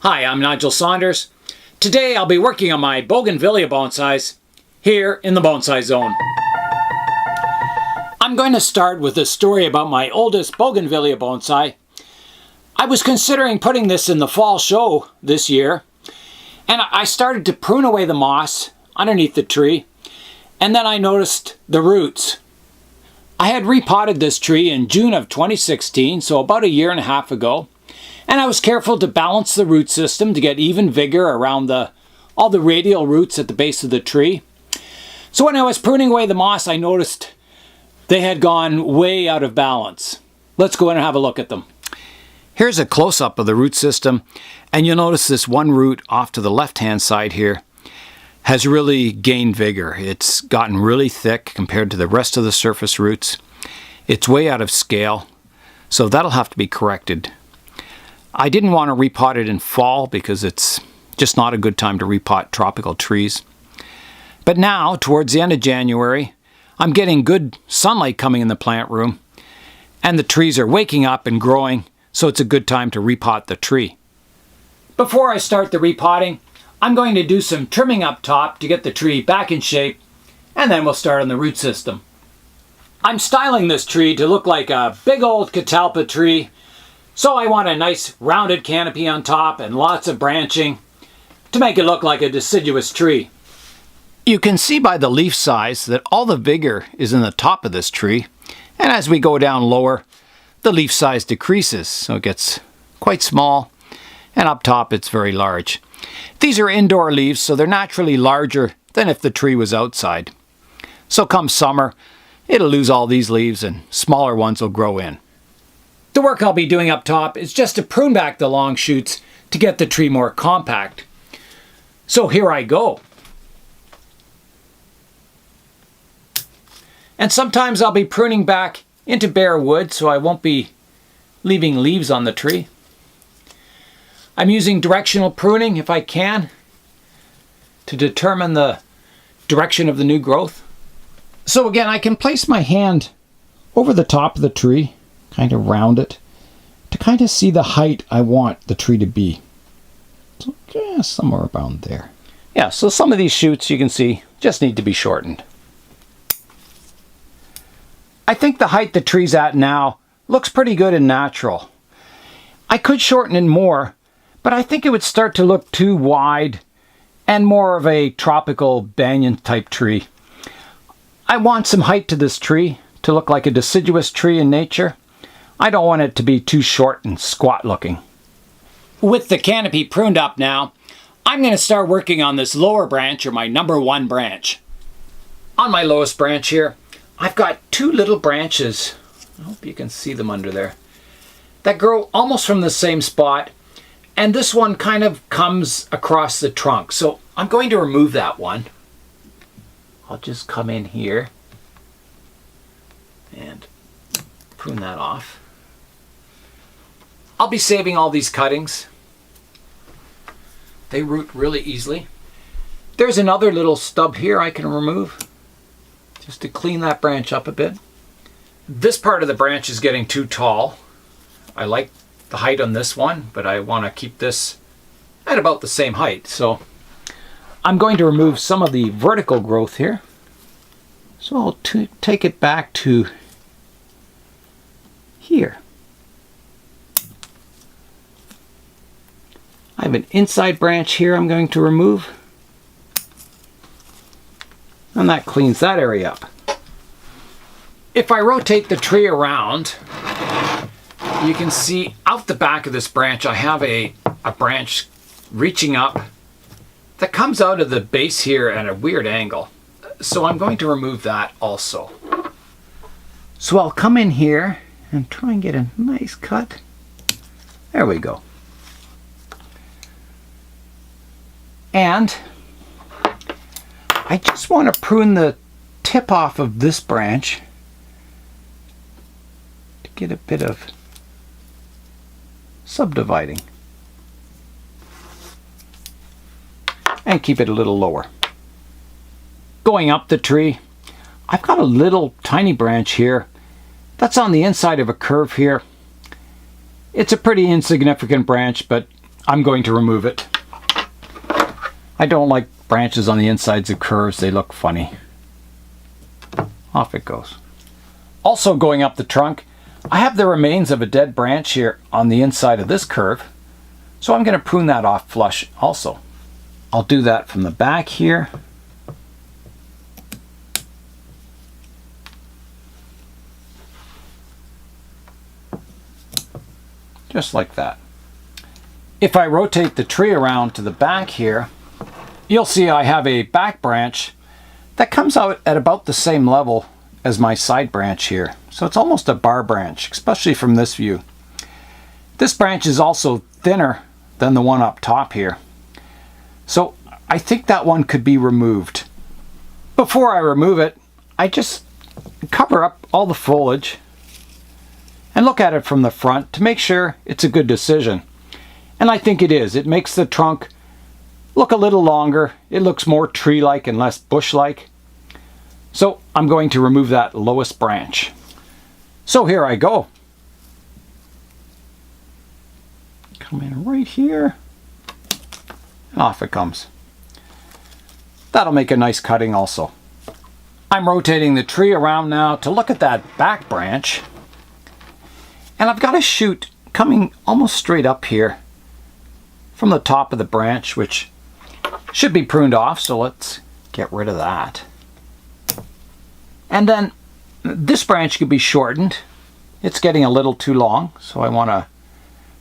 Hi, I'm Nigel Saunders. Today I'll be working on my Bougainvillea bonsais here in the bonsai zone. I'm going to start with a story about my oldest Bougainvillea bonsai. I was considering putting this in the fall show this year, and I started to prune away the moss underneath the tree, and then I noticed the roots. I had repotted this tree in June of 2016, so about a year and a half ago. And I was careful to balance the root system to get even vigor around all the radial roots at the base of the tree. So when I was pruning away the moss, I noticed they had gone way out of balance. Let's go in and have a look at them. Here's a close-up of the root system, and you'll notice this one root off to the left-hand side here has really gained vigor. It's gotten really thick compared to the rest of the surface roots. It's way out of scale, so that'll have to be corrected. I didn't want to repot it in fall because it's just not a good time to repot tropical trees. But now, towards the end of January, I'm getting good sunlight coming in the plant room, and the trees are waking up and growing, so it's a good time to repot the tree. Before I start the repotting, I'm going to do some trimming up top to get the tree back in shape, and then we'll start on the root system. I'm styling this tree to look like a big old catalpa tree, so I want a nice rounded canopy on top and lots of branching to make it look like a deciduous tree. You can see by the leaf size that all the vigor is in the top of this tree, and as we go down lower, the leaf size decreases, so it gets quite small, and up top it's very large. These are indoor leaves, so they're naturally larger than if the tree was outside. So come summer, it'll lose all these leaves and smaller ones will grow in. The work I'll be doing up top is just to prune back the long shoots to get the tree more compact. So here I go. And sometimes I'll be pruning back into bare wood so I won't be leaving leaves on the tree. I'm using directional pruning if I can to determine the direction of the new growth. So again, I can place my hand over the top of the tree, kind of round it, to kind of see the height I want the tree to be. So yeah, somewhere around there. Yeah, so some of these shoots you can see just need to be shortened. I think the height the tree's at now looks pretty good and natural. I could shorten it more, but I think it would start to look too wide and more of a tropical banyan type tree. I want some height to this tree to look like a deciduous tree in nature. I don't want it to be too short and squat looking. With the canopy pruned up now, I'm going to start working on this lower branch, or my number one branch. On my lowest branch here, I've got two little branches, I hope you can see them under there, that grow almost from the same spot, and this one kind of comes across the trunk. So I'm going to remove that one. I'll just come in here and prune that off. I'll be saving all these cuttings. They root really easily. There's another little stub here I can remove just to clean that branch up a bit. This part of the branch is getting too tall. I like the height on this one, but I want to keep this at about the same height. So I'm going to remove some of the vertical growth here. So I'll take it back to here. I have an inside branch here I'm going to remove, and that cleans that area up. If I rotate the tree around, you can see out the back of this branch I have a branch reaching up that comes out of the base here at a weird angle. So I'm going to remove that also. So I'll come in here and try and get a nice cut. There we go. And I just want to prune the tip off of this branch to get a bit of subdividing and keep it a little lower. Going up the tree, I've got a little tiny branch here that's on the inside of a curve here. It's a pretty insignificant branch, but I'm going to remove it. I don't like branches on the insides of curves. They look funny. Off it goes. Also going up the trunk, I have the remains of a dead branch here on the inside of this curve. So I'm going to prune that off flush also. I'll do that from the back here. Just like that. If I rotate the tree around to the back here, you'll see I have a back branch that comes out at about the same level as my side branch here. So it's almost a bar branch, especially from this view. This branch is also thinner than the one up top here. So I think that one could be removed. Before I remove it, I just cover up all the foliage and look at it from the front to make sure it's a good decision. And I think it is. It makes the trunk look a little longer. It looks more tree-like and less bush-like. So I'm going to remove that lowest branch. So here I go. Come in right here. And off it comes. That'll make a nice cutting also. I'm rotating the tree around now to look at that back branch. And I've got a shoot coming almost straight up here from the top of the branch, which should be pruned off, so let's get rid of that. And then this branch could be shortened. It's getting a little too long, so I want to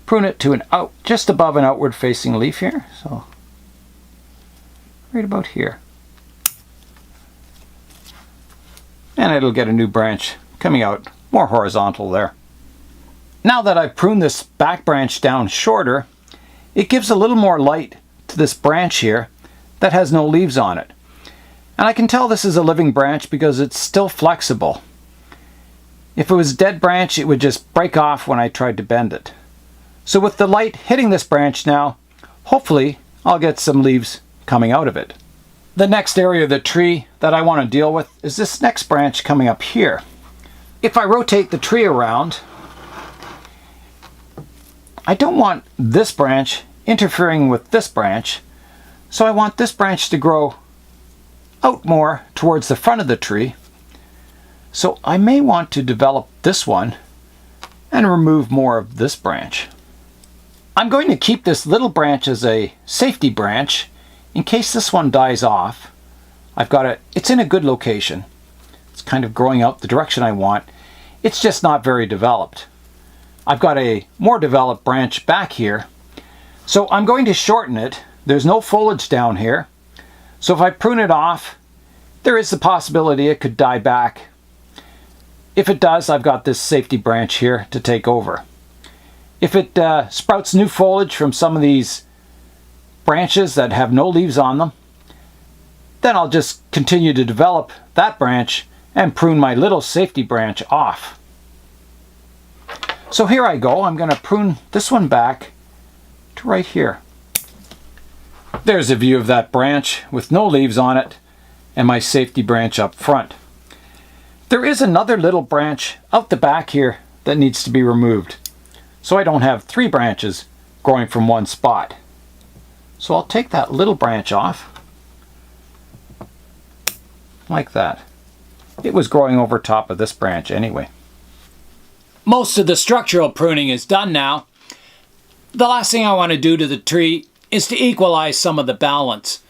prune it to just above an outward facing leaf here. So right about here. And it'll get a new branch coming out more horizontal there. Now that I've pruned this back branch down shorter, it gives a little more light to this branch here that has no leaves on it. And I can tell this is a living branch because it's still flexible. If it was a dead branch, it would just break off when I tried to bend it. So with the light hitting this branch now, hopefully I'll get some leaves coming out of it. The next area of the tree that I want to deal with is this next branch coming up here. If I rotate the tree around, I don't want this branch interfering with this branch, so I want this branch to grow out more towards the front of the tree. So I may want to develop this one and remove more of this branch. I'm going to keep this little branch as a safety branch in case this one dies off. It's in a good location. It's kind of growing out the direction I want. It's just not very developed. I've got a more developed branch back here, so I'm going to shorten it. There's no foliage down here, so if I prune it off, there is the possibility it could die back. If it does, I've got this safety branch here to take over. If it sprouts new foliage from some of these branches that have no leaves on them, then I'll just continue to develop that branch and prune my little safety branch off. So here I go. I'm going to prune this one back to right here. There's a view of that branch with no leaves on it and my safety branch up front. There is another little branch out the back here that needs to be removed, so I don't have three branches growing from one spot. So I'll take that little branch off like that. It was growing over top of this branch anyway. Most of the structural pruning is done now. The last thing I want to do to the tree is to equalize some of the balance.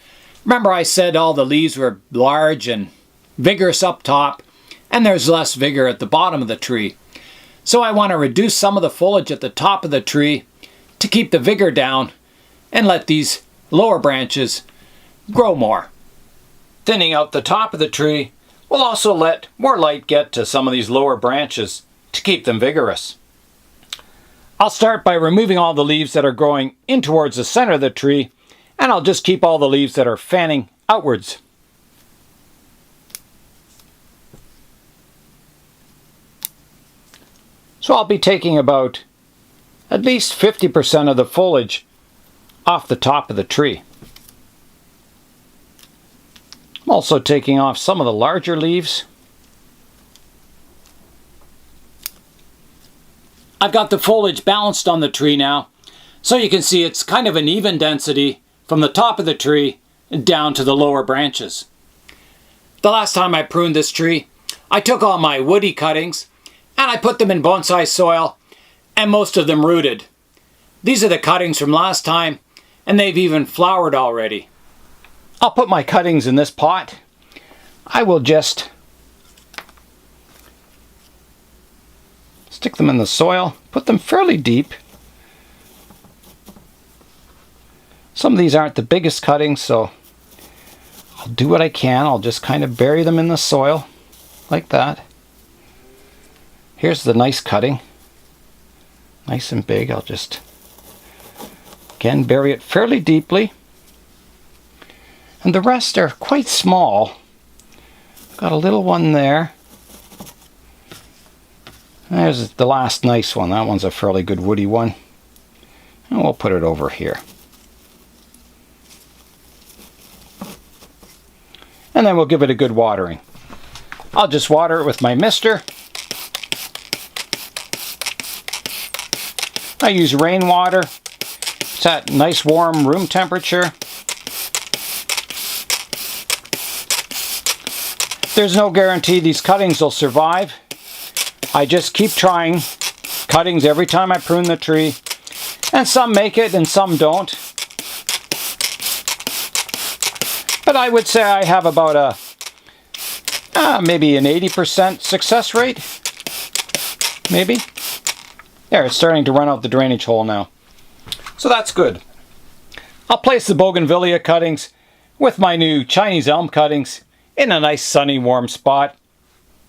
Remember I said all the leaves were large and vigorous up top, and there's less vigor at the bottom of the tree. So I want to reduce some of the foliage at the top of the tree to keep the vigor down and let these lower branches grow more. Thinning out the top of the tree will also let more light get to some of these lower branches to keep them vigorous. I'll start by removing all the leaves that are growing in towards the center of the tree, and I'll just keep all the leaves that are fanning outwards. So I'll be taking about at least 50% of the foliage off the top of the tree. I'm also taking off some of the larger leaves. I've got the foliage balanced on the tree now, So you can see it's kind of an even density from the top of the tree down to the lower branches. The last time I pruned this tree, I took all my woody cuttings and I put them in bonsai soil, and most of them rooted. These are the cuttings from last time, and they've even flowered already. I'll put my cuttings in this pot. I will just stick them in the soil, put them fairly deep. Some of these aren't the biggest cuttings, so I'll do what I can. I'll just kind of bury them in the soil like that. Here's the nice cutting. Nice and big. I'll just, again, bury it fairly deeply. And the rest are quite small. Got a little one there. There's the last nice one. That one's a fairly good woody one. And we'll put it over here. And then we'll give it a good watering. I'll just water it with my mister. I use rainwater. It's at nice warm room temperature. There's no guarantee these cuttings will survive. I just keep trying cuttings every time I prune the tree. And some make it and some don't. But I would say I have about maybe an 80% success rate. Maybe. There, it's starting to run out the drainage hole now. So that's good. I'll place the Bougainvillea cuttings with my new Chinese elm cuttings in a nice sunny warm spot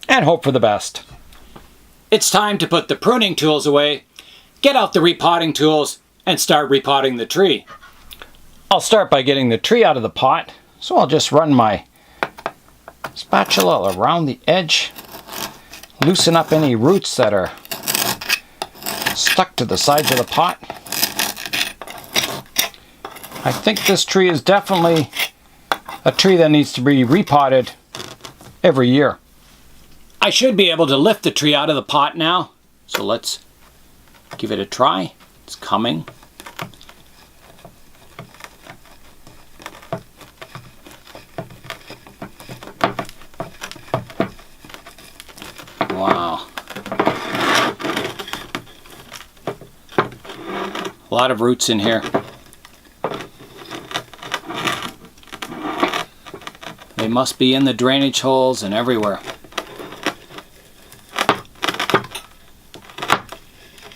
and hope for the best. It's time to put the pruning tools away, get out the repotting tools, and start repotting the tree. I'll start by getting the tree out of the pot, so I'll just run my spatula around the edge, loosen up any roots that are stuck to the sides of the pot. I think this tree is definitely a tree that needs to be repotted every year. I should be able to lift the tree out of the pot now, so let's give it a try. It's coming. Wow. A lot of roots in here. They must be in the drainage holes and everywhere.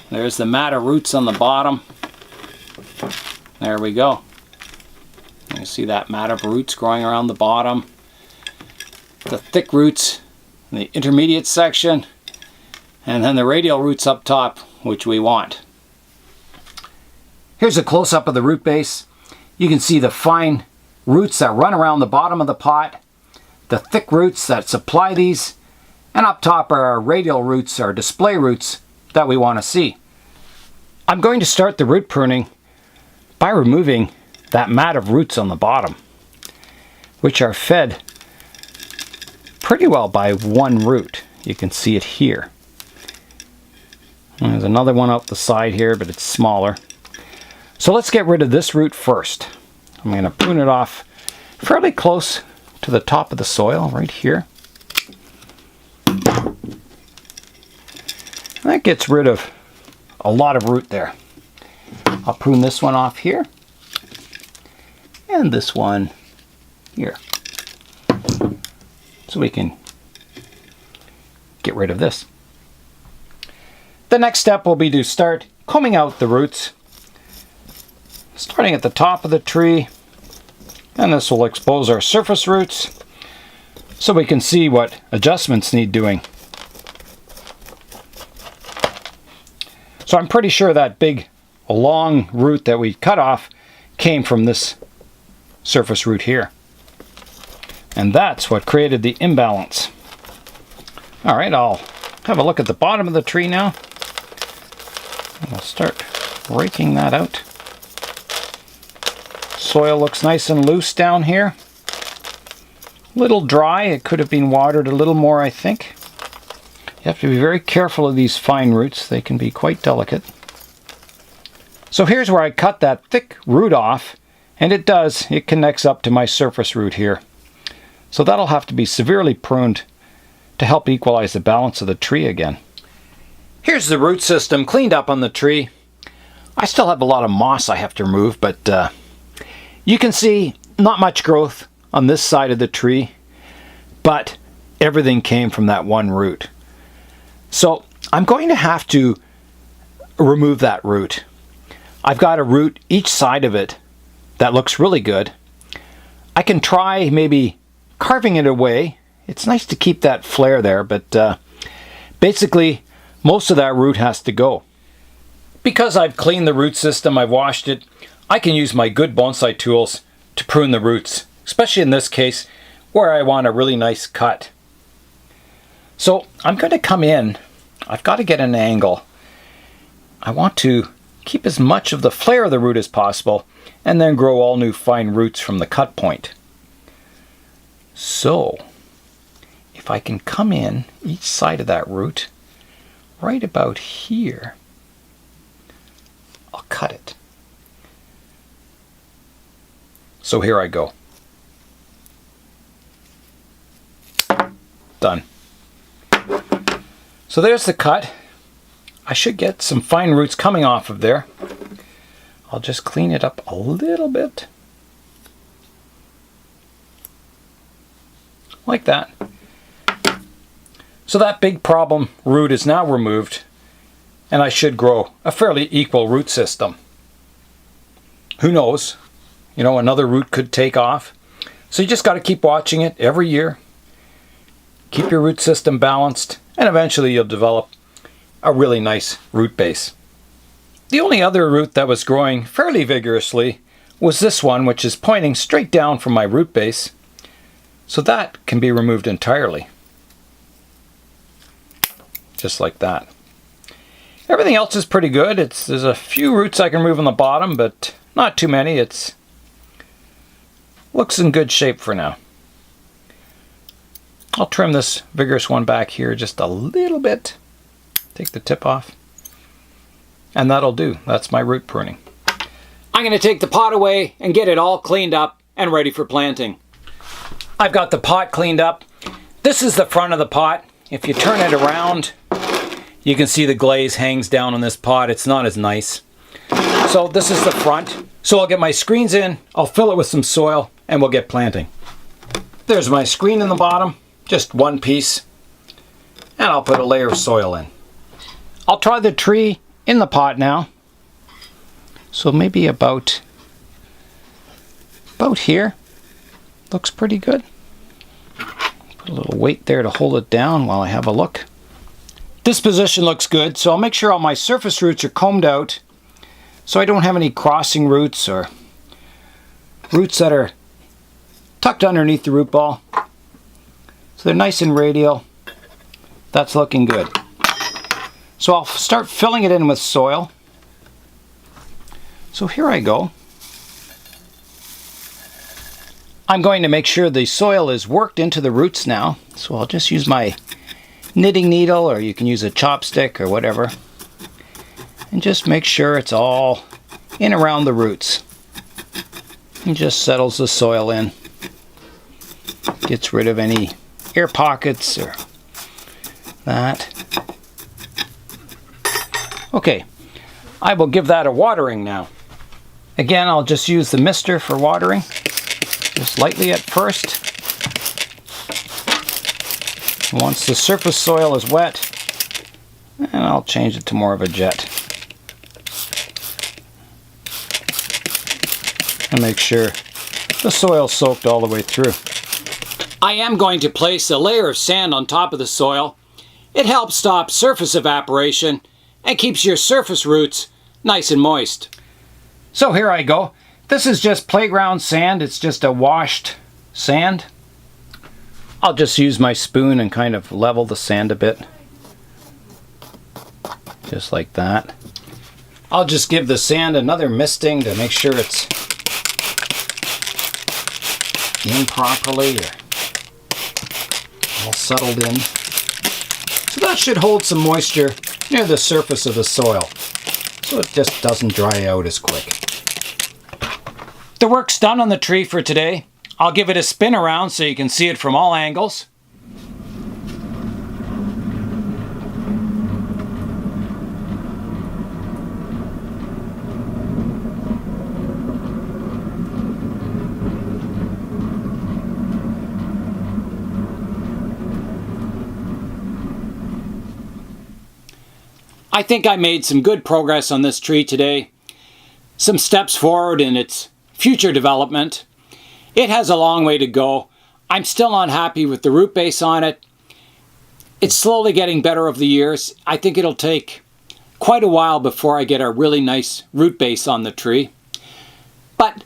There's the mat of roots on the bottom. There we go. You see that mat of roots growing around the bottom. The thick roots in the intermediate section. And then the radial roots up top, which we want. Here's a close-up of the root base. You can see the fine roots that run around the bottom of the pot, the thick roots that supply these, and up top are our radial roots, our display roots that we want to see. I'm going to start the root pruning by removing that mat of roots on the bottom, which are fed pretty well by one root. You can see it here. And there's another one up the side here, but it's smaller. So let's get rid of this root first. I'm going to prune it off fairly close to the top of the soil, right here. And that gets rid of a lot of root there. I'll prune this one off here. And this one here. So we can get rid of this. The next step will be to start combing out the roots, starting at the top of the tree, and this will expose our surface roots so we can see what adjustments need doing. So I'm pretty sure that big long root that we cut off came from this surface root here. And that's what created the imbalance. Alright, I'll have a look at the bottom of the tree now. And I'll start raking that out. Soil looks nice and loose down here. A little dry. It could have been watered a little more, I think. You have to be very careful of these fine roots. They can be quite delicate. So here's where I cut that thick root off, and it connects up to my surface root here. So that'll have to be severely pruned to help equalize the balance of the tree again. Here's the root system cleaned up on the tree. I still have a lot of moss I have to remove, but you can see not much growth on this side of the tree, but everything came from that one root. So I'm going to have to remove that root. I've got a root each side of it that looks really good. I can try maybe carving it away. It's nice to keep that flare there, but basically most of that root has to go. Because I've cleaned the root system, I've washed it, I can use my good bonsai tools to prune the roots, especially in this case where I want a really nice cut. So I'm going to come in, I've got to get an angle. I want to keep as much of the flare of the root as possible and then grow all new fine roots from the cut point. So if I can come in each side of that root right about here, I'll cut it. So here I go. Done. So there's the cut. I should get some fine roots coming off of there. I'll just clean it up a little bit. Like that. So that big problem root is now removed, and I should grow a fairly equal root system. Who knows? You know, another root could take off. So you just got to keep watching it every year. Keep your root system balanced, and eventually you'll develop a really nice root base. The only other root that was growing fairly vigorously was this one, which is pointing straight down from my root base. So that can be removed entirely. Just like that. Everything else is pretty good. There's a few roots I can remove on the bottom, but not too many. It looks in good shape for now. I'll trim this vigorous one back here just a little bit. Take the tip off. And that'll do. That's my root pruning. I'm going to take the pot away and get it all cleaned up and ready for planting. I've got the pot cleaned up. This is the front of the pot. If you turn it around, you can see the glaze hangs down on this pot. It's not as nice. So this is the front. So I'll get my screens in, I'll fill it with some soil, and we'll get planting. There's my screen in the bottom, just one piece. And I'll put a layer of soil in. I'll try the tree in the pot now. So maybe about here. Looks pretty good. Put a little weight there to hold it down while I have a look. This position looks good, so I'll make sure all my surface roots are combed out so I don't have any crossing roots or roots that are tucked underneath the root ball. So they're nice and radial. That's looking good. So I'll start filling it in with soil. So here I go. I'm going to make sure the soil is worked into the roots now. So I'll just use my knitting needle, or you can use a chopstick or whatever. And just make sure it's all in around the roots. And just settles the soil in. Gets rid of any air pockets or that. Okay, I will give that a watering now. Again, I'll just use the mister for watering. Just lightly at first. Once the surface soil is wet, and I'll change it to more of a jet. And make sure the soil's soaked all the way through. I am going to place a layer of sand on top of the soil. It helps stop surface evaporation and keeps your surface roots nice and moist. So here I go. This is just playground sand. It's just a washed sand. I'll just use my spoon and kind of level the sand a bit. Just like that. I'll just give the sand another misting to make sure it's in properly or all settled in. So that should hold some moisture near the surface of the soil. so it just doesn't dry out as quick. The work's done on the tree for today. I'll give it a spin around so you can see it from all angles. I think I made some good progress on this tree today. Some steps forward in its future development. It has a long way to go. I'm still unhappy with the root base on it. It's slowly getting better over the years. I think it'll take quite a while before I get a really nice root base on the tree. But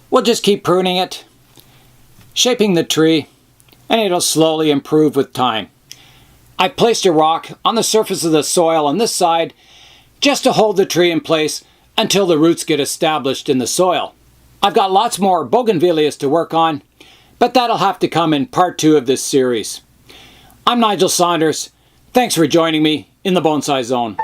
we'll just keep pruning it, shaping the tree, and it'll slowly improve with time. I placed a rock on the surface of the soil on this side just to hold the tree in place until the roots get established in the soil. I've got lots more bougainvilleas to work on, but that'll have to come in part 2 of this series. I'm Nigel Saunders. Thanks for joining me in the Bonsai Zone.